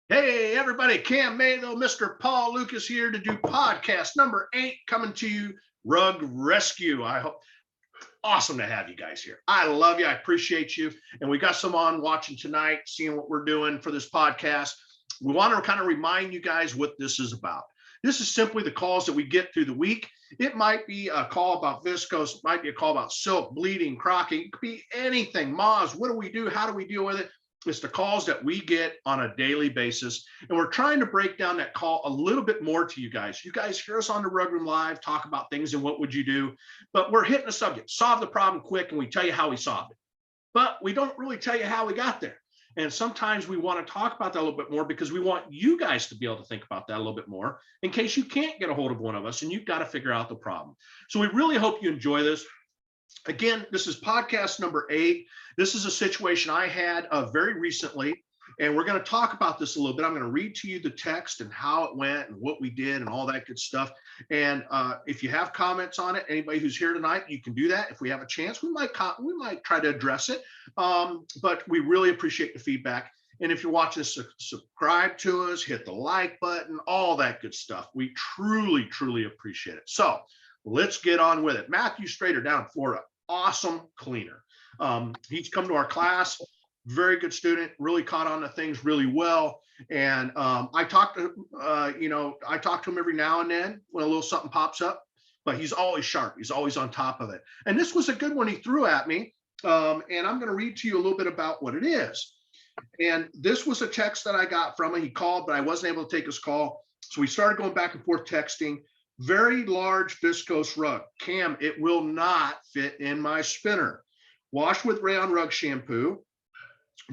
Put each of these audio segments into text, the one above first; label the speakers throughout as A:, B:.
A: Hey, everybody, Cam Matho, Mr. Paul Lucas here to do podcast number 8 coming to you, Rug Rescue. I hope awesome to have you guys here. I love you. I appreciate you. And we got some on watching tonight, seeing what we're doing for this podcast. We want to kind of remind you guys what this is about. This is simply the calls that we get through the week. It might be a call about viscose, it might be a call about silk, bleeding, crocking, it could be anything. Moths, what do we do? How do we deal with it? It's the calls that we get on a daily basis. And we're trying to break down that call a little bit more to you guys. You guys hear us on the Rug Room Live, talk about things and what would you do? But we're hitting the subject, solve the problem quick, and we tell you how we solved it. But we don't really tell you how we got there. And sometimes we want to talk about that a little bit more because we want you guys to be able to think about that a little bit more in case you can't get a hold of one of us and you've got to figure out the problem. So we really hope you enjoy this. Again, this is podcast number 8. This is a situation I had very recently, and we're going to talk about this a little bit. I'm going to read to you the text and how it went and what we did and all that good stuff. And if you have comments on it, anybody who's here tonight, you can do that. If we have a chance, we might try to address it. But we really appreciate the feedback. And if you're watching this, subscribe to us, hit the like button, all that good stuff. We truly, truly appreciate it. So let's get on with it. Matthew Strader down in Florida, awesome cleaner. He's come to our class, very good student, really caught on to things really well. And I talk to him every now and then when a little something pops up, but he's always sharp. He's always on top of it. And this was a good one he threw at me. And I'm going to read to you a little bit about what it is. And this was a text that I got from him. He called, but I wasn't able to take his call. So we started going back and forth texting. Very large viscose rug. Cam, it will not fit in my spinner. Washed with rayon rug shampoo,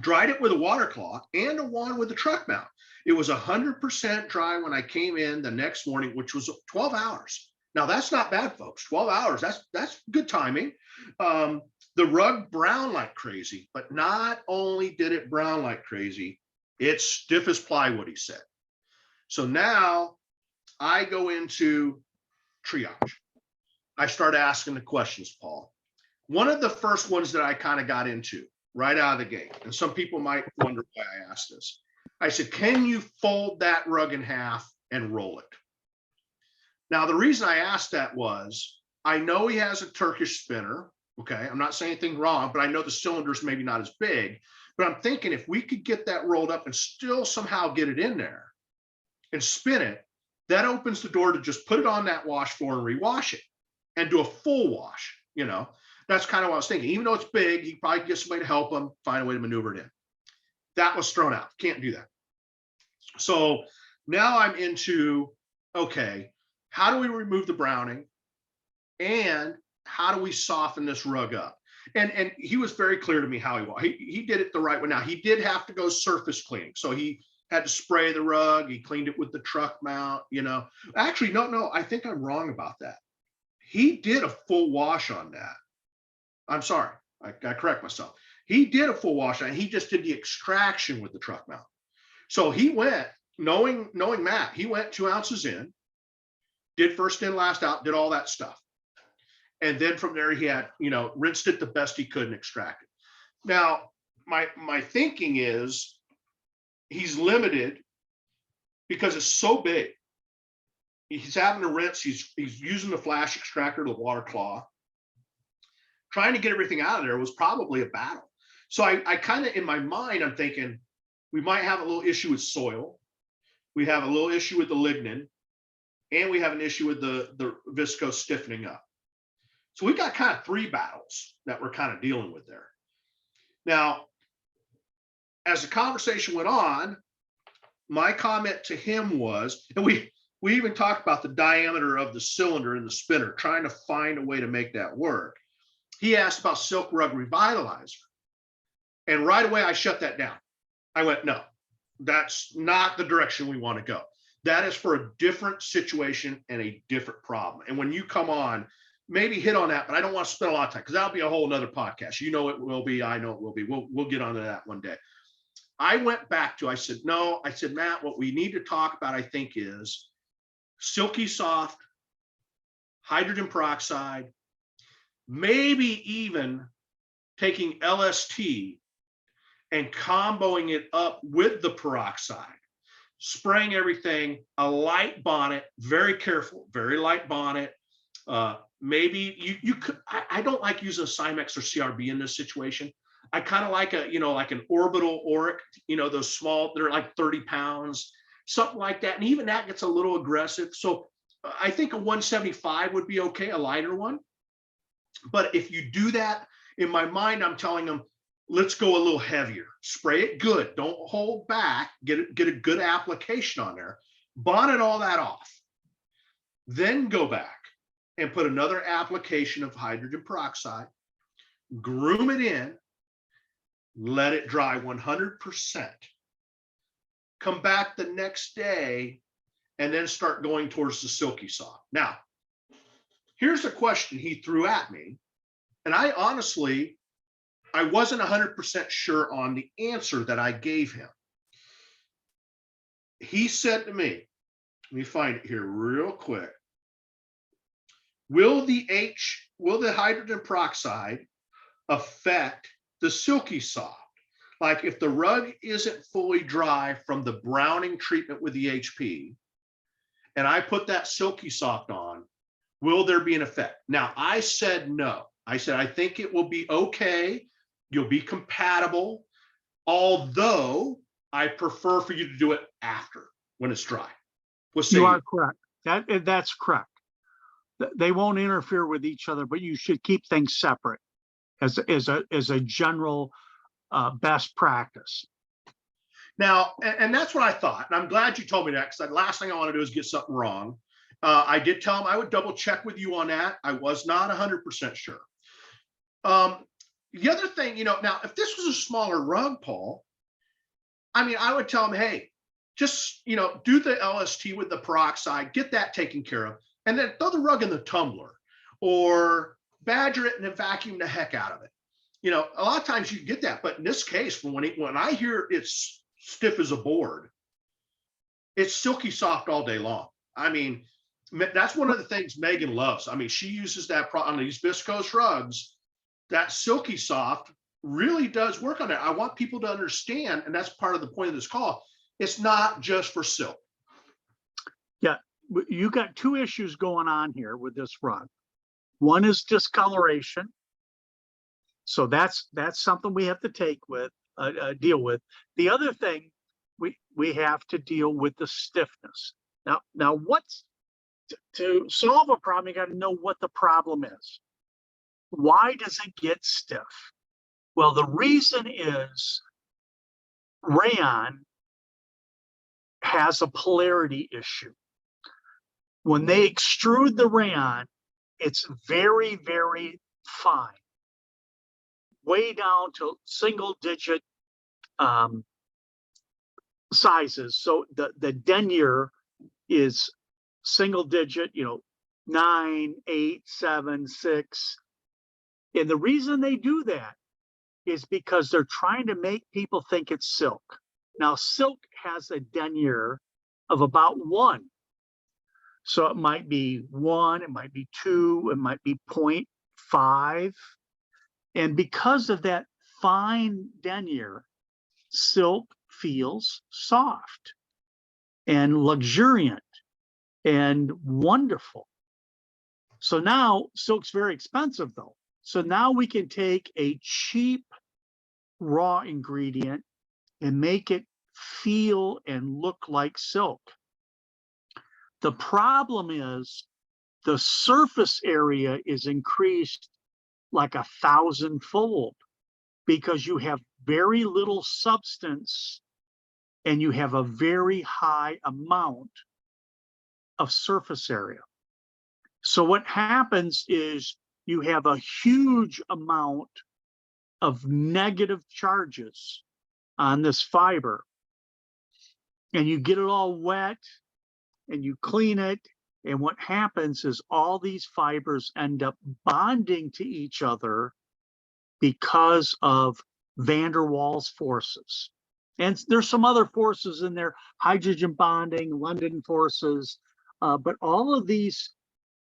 A: dried it with a water cloth and a wand with the truck mount. It was 100% dry when I came in the next morning, which was 12 hours. Now that's not bad, folks. 12 hours, that's good timing. The rug brown like crazy, but not only did it brown like crazy, it's stiff as plywood, he said. So now I go into triage. I start asking the questions, Paul. One of the first ones that I kind of got into right out of the gate, and some people might wonder why I asked this. I said, can you fold that rug in half and roll it? Now, the reason I asked that was, I know he has a Turkish spinner. Okay, I'm not saying anything wrong, but I know the cylinder's maybe not as big. But I'm thinking if we could get that rolled up and still somehow get it in there and spin it, that opens the door to just put it on that wash floor and rewash it and do a full wash. That's kind of what I was thinking. Even though it's big, he probably get somebody to help him find a way to maneuver it in. That was thrown out. Can't do that. So now I'm into, okay, how do we remove the browning? And how do we soften this rug up? And he was very clear to me how he did it the right way. Now, he did have to go surface cleaning. So he had to spray the rug. He cleaned it with the truck mount, Actually, no, I think I'm wrong about that. He did a full wash on that. I'm sorry, I correct myself. He did a full wash on it. He just did the extraction with the truck mount. So he went, knowing Matt, he went 2 ounces in, did first in, last out, did all that stuff. And then from there, he had, rinsed it the best he could and extracted. Now, my thinking is he's limited because it's so big. He's having to rinse. He's using the flash extractor, the water claw. Trying to get everything out of there was probably a battle. So I kind of, in my mind, I'm thinking we might have a little issue with soil. We have a little issue with the lignin, and we have an issue with the viscose stiffening up. So we've got kind of 3 battles that we're kind of dealing with there. Now, as the conversation went on, my comment to him was, and we even talked about the diameter of the cylinder in the spinner, trying to find a way to make that work. He asked about Silk Rug Revitalizer. And right away, I shut that down. I went, no, that's not the direction we want to go. That is for a different situation and a different problem. And when you come on, maybe hit on that, but I don't want to spend a lot of time because that'll be a whole nother podcast. You know it will be. I know it will be. We'll get onto that one day. I went back to, I said, Matt, what we need to talk about, I think, is silky soft, hydrogen peroxide, maybe even taking LST and comboing it up with the peroxide. spraying everything, a light bonnet, very careful, very light bonnet. Maybe you could, I don't like using a Cymex or CRB in this situation. I kind of like like an orbital Oric, those small, they're like 30 pounds, something like that. And even that gets a little aggressive. So I think a 175 would be okay, a lighter one. But if you do that, in my mind, I'm telling them, let's go a little heavier. Spray it good. Don't hold back. Get a good application on there. Bonnet all that off. Then go back and put another application of hydrogen peroxide. Groom it in. Let it dry 100%. Come back the next day and then start going towards the silky soft. Now, here's a question he threw at me. And I honestly, I wasn't 100% sure on the answer that I gave him. He said to me, let me find it here real quick. Will the hydrogen peroxide affect the silky soft? Like if the rug isn't fully dry from the browning treatment with the HP, and I put that silky soft on, will there be an effect? Now, I said no. I said, I think it will be okay. You'll be compatible, although I prefer for you to do it after when it's dry.
B: You are correct. That's correct. They won't interfere with each other, but you should keep things separate as a general best practice.
A: Now, and that's what I thought. And I'm glad you told me that, because the last thing I want to do is get something wrong. I did tell him I would double check with you on that. I was not 100% sure. The other thing, now if this was a smaller rug, Paul, I mean, I would tell him, hey, just, do the LST with the peroxide, get that taken care of, and then throw the rug in the tumbler or badger it and then vacuum the heck out of it. A lot of times you get that, but in this case, when I hear it's stiff as a board, it's silky soft all day long. I mean, that's one of the things Megan loves. I mean, she uses that on these viscose rugs. That silky soft really does work on it. I want people to understand, and that's part of the point of this call. It's not just for silk.
B: Yeah, you got two issues going on here with this rug. One is discoloration. So that's something we have to deal with. The other thing, we have to deal with the stiffness. Now to solve a problem, you got to know what the problem is. Why does it get stiff? Well, the reason is rayon has a polarity issue. When they extrude the rayon, it's very, very fine, way down to single digit sizes. So the denier is single digit, 9, 8, 7, 6. And the reason they do that is because they're trying to make people think it's silk. Now, silk has a denier of about 1. So it might be 1, it might be 2, it might be 0.5. And because of that fine denier, silk feels soft and luxuriant and wonderful. So now silk's very expensive though. So now we can take a cheap raw ingredient and make it feel and look like silk. The problem is the surface area is increased like 1,000-fold because you have very little substance and you have a very high amount of surface area. So what happens is you have a huge amount of negative charges on this fiber, and you get it all wet and you clean it. And what happens is all these fibers end up bonding to each other because of van der Waals forces. And there's some other forces in there, hydrogen bonding, London forces, but all of these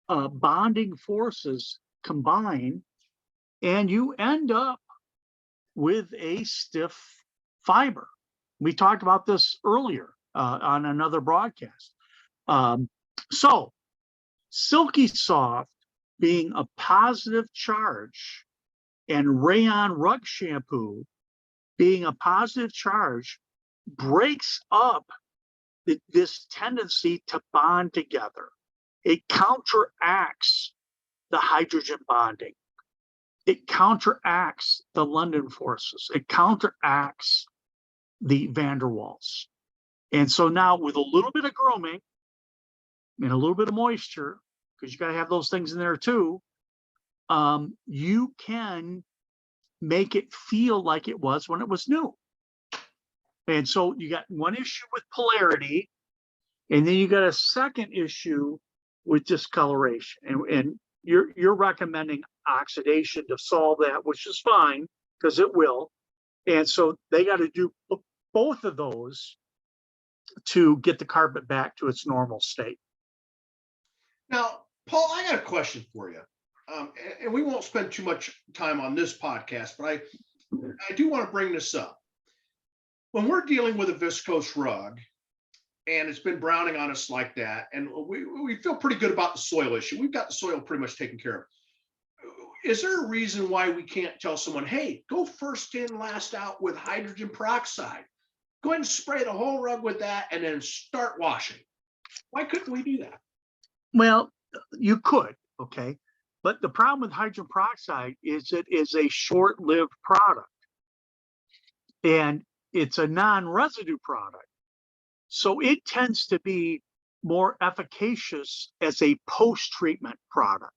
B: bonding forces combine, and you end up with a stiff fiber. We talked about this earlier. on another broadcast. So Silky Soft being a positive charge and Rayon Rug Shampoo being a positive charge breaks up this tendency to bond together. It counteracts the hydrogen bonding. It counteracts the London forces. It counteracts the van der Waals. And so now with a little bit of grooming and a little bit of moisture, because you got to have those things in there too, you can make it feel like it was when it was new. And so you got one issue with polarity, and then you got a second issue with discoloration. And you're recommending oxidation to solve that, which is fine because it will. And so they got to do both of those to get the carpet back to its normal state.
A: Now, Paul, I got a question for you. And we won't spend too much time on this podcast, but I do want to bring this up. When we're dealing with a viscose rug and it's been browning on us like that, and we feel pretty good about the soil issue. We've got the soil pretty much taken care of. Is there a reason why we can't tell someone, hey, go first in, last out with hydrogen peroxide? Go ahead and spray the whole rug with that and then start washing. Why couldn't we do that?
B: Well, you could, okay. But the problem with hydrogen peroxide is it is a short-lived product. And it's a non-residue product. So it tends to be more efficacious as a post-treatment product.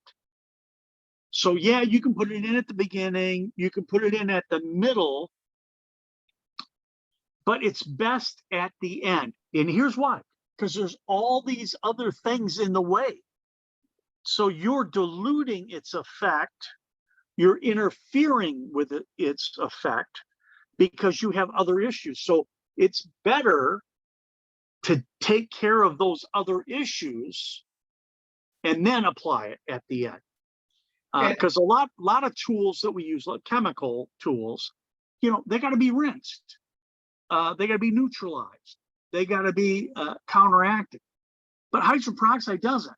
B: So yeah, you can put it in at the beginning, you can put it in at the middle, but it's best at the end. And here's why, because there's all these other things in the way. So you're diluting its effect, you're interfering with its effect, because you have other issues. So it's better to take care of those other issues and then apply it at the end. Because a lot of tools that we use, like chemical tools, they got to be rinsed. They got to be neutralized. They got to be counteracted. But hydrogen peroxide doesn't.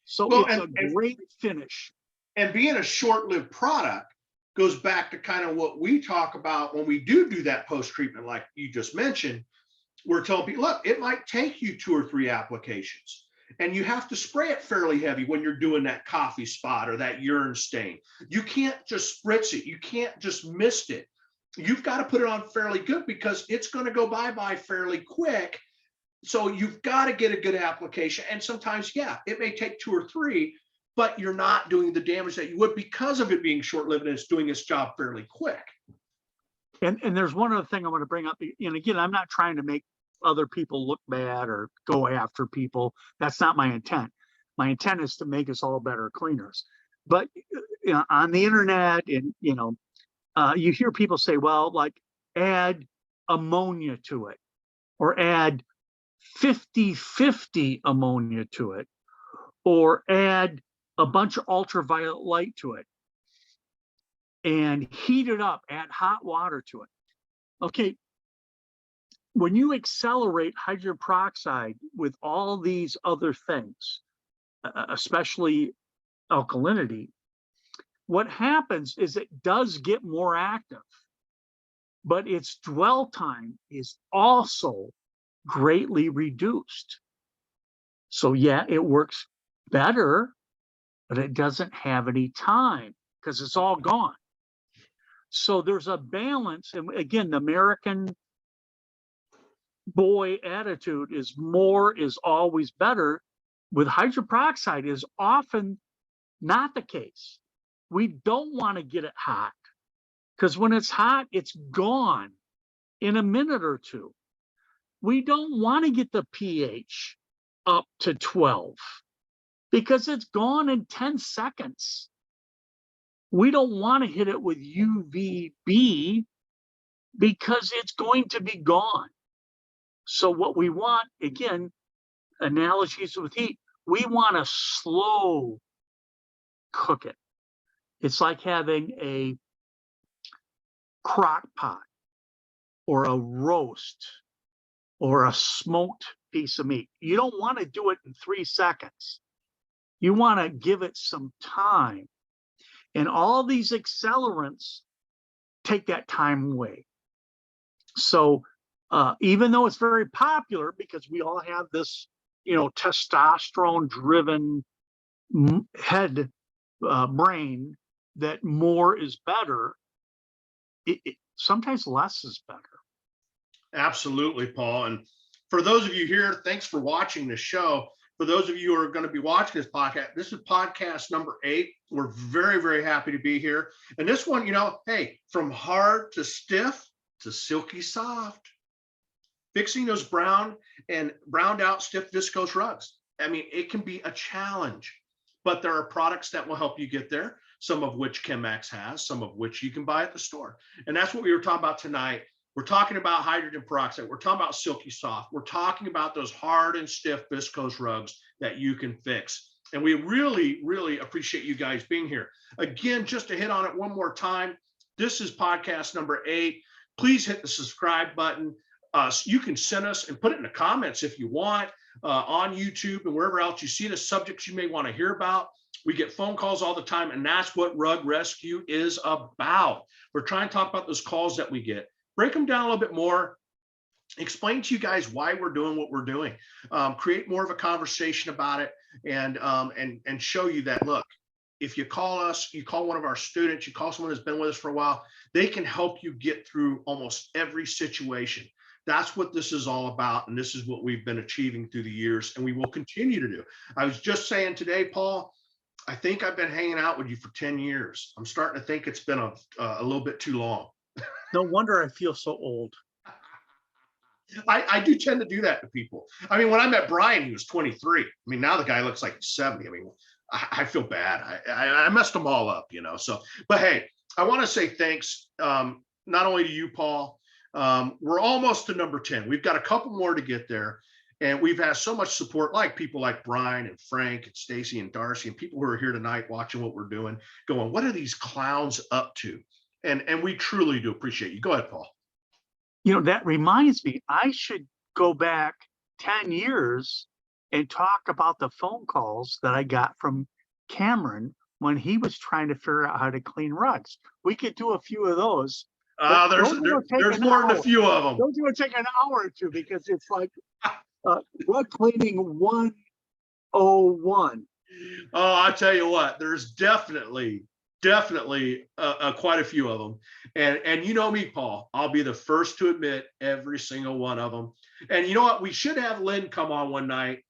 B: So it's a great finish.
A: And being a short-lived product goes back to kind of what we talk about when we do that post-treatment, like you just mentioned. We're telling people, look, it might take you 2 or 3 applications, and you have to spray it fairly heavy when you're doing that coffee spot or that urine stain. You can't just spritz it. You can't just mist it. You've got to put it on fairly good because it's going to go bye-bye fairly quick. So you've got to get a good application. And sometimes, yeah, it may take 2 or 3, but you're not doing the damage that you would because of it being short-lived and it's doing its job fairly quick.
B: And there's one other thing I want to bring up. And again, I'm not trying to make other people look bad or go after people. That's not my intent. My intent is to make us all better cleaners. But on the internet, and you hear people say, well, like add ammonia to it, or add 50-50 ammonia to it, or add a bunch of ultraviolet light to it and heat it up, add hot water to it. Okay, when you accelerate hydrogen peroxide with all these other things, especially alkalinity, what happens is it does get more active, but its dwell time is also greatly reduced. So yeah, it works better, but it doesn't have any time because it's all gone. So there's a balance. And again, the American boy attitude is more is always better. With hydrogen peroxide is often not the case. We don't want to get it hot because when it's hot, it's gone in a minute or two. We don't want to get the pH up to 12 because it's gone in 10 seconds. We don't want to hit it with UVB because it's going to be gone. So what we want, again, analogies with heat, we want to slow cook it. It's like having a crock pot or a roast or a smoked piece of meat. You don't want to do it in 3 seconds. You want to give it some time. And all these accelerants take that time away. So even though it's very popular because we all have this, testosterone driven head brain that more is better, sometimes less is better.
A: Absolutely, Paul. And for those of you here, thanks for watching the show. For those of you who are going to be watching this is podcast number 8. We're very, very happy to be here. And this one, hey, from hard to stiff to silky soft, fixing those browned out stiff viscose rugs. I mean, it can be a challenge, but there are products that will help you get there, some of which ChemMax has, some of which you can buy at the store. And that's what we were talking about tonight. We're talking about hydrogen peroxide. We're talking about silky soft. We're talking about those hard and stiff viscose rugs that you can fix. And we really, really appreciate you guys being here. Again, just to hit on it one more time, this is podcast number 8. Please hit the subscribe button. You can send us and put it in the comments if you want on YouTube and wherever else you see the subjects you may want to hear about. We get phone calls all the time, and that's what Rug Rescue is about. We're trying to talk about those calls that we get. Break them down a little bit more, explain to you guys why we're doing what we're doing, create more of a conversation about it, and show you that, look, if you call us, you call one of our students, you call someone who's been with us for a while, they can help you get through almost every situation. That's what this is all about, and this is what we've been achieving through the years, and we will continue to do. I was just saying today, Paul, I think I've been hanging out with you for 10 years. I'm starting to think it's been a little bit too long.
B: No wonder I feel so old.
A: I do tend to do that to people. I mean, when I met Brian, he was 23. I mean, now the guy looks like he's 70. I mean, I feel bad. I messed them all up, So, but hey, I want to say thanks, not only to you, Paul. We're almost to number 10. We've got a couple more to get there. And we've had so much support, like people like Brian and Frank and Stacy and Darcy and people who are here tonight watching what we're doing, going, what are these clowns up to? And we truly do appreciate you. Go ahead, Paul.
B: That reminds me, I should go back 10 years and talk about the phone calls that I got from Cameron when he was trying to figure out how to clean rugs. We could do a few of those.
A: There's more than a few of them.
B: Those are going to take an hour or two because it's like rug cleaning 101.
A: Oh, I tell you what, there's definitely quite a few of them. And you know me, Paul, I'll be the first to admit every single one of them. And you know what? We should have Lynn come on one night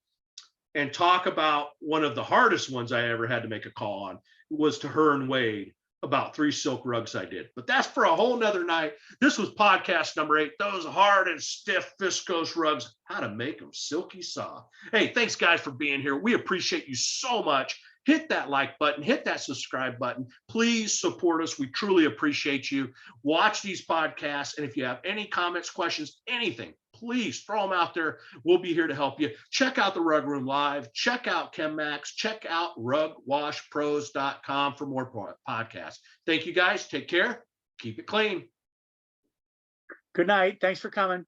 A: and talk about one of the hardest ones I ever had to make a call on. It was to her and Wade about 3 silk rugs I did. But that's for a whole nother night. This was podcast number 8, those hard and stiff viscose rugs, how to make them silky soft. Hey, thanks guys for being here. We appreciate you so much. Hit that like button, hit that subscribe button. Please support us. We truly appreciate you. Watch these podcasts. And if you have any comments, questions, anything, please throw them out there. We'll be here to help you. Check out the Rug Room Live. Check out ChemMax. Check out rugwashpros.com for more podcasts. Thank you guys. Take care. Keep it clean.
B: Good night. Thanks for coming.